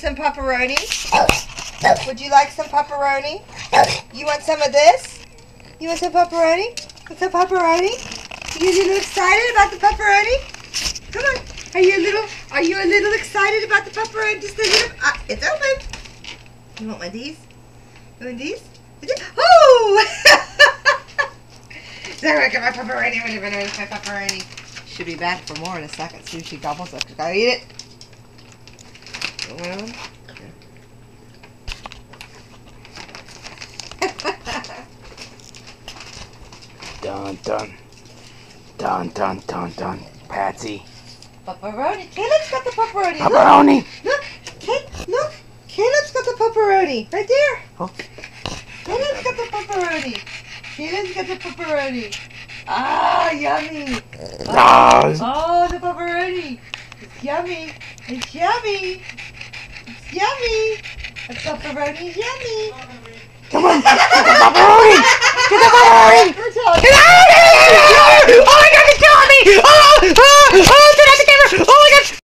some pepperoni? Would you like some pepperoni? You want some of this? You want some pepperoni? Want some pepperoni? You a little excited about the pepperoni? Come on. Are you a little excited about the pepperoni? Just a little. It's open. You want one of these? You want these? Oh! So I get my pepperoni. I'm gonna eat my pepperoni. She'll be back for more in a second. See if she gobbles up. Gotta eat it. Dun dun. Dun dun dun dun. Patsy. Pepperoni. Caleb's got the pepperoni. Pepperoni. Look. Look. Caleb's got the pepperoni. Right there. Oh. Caleb's got the pepperoni. Caleb's got the pepperoni. Ah, yummy. Oh, the pepperoni. It's yummy. It's yummy. It's yummy. The pepperoni's yummy. Come on. Pepperoni.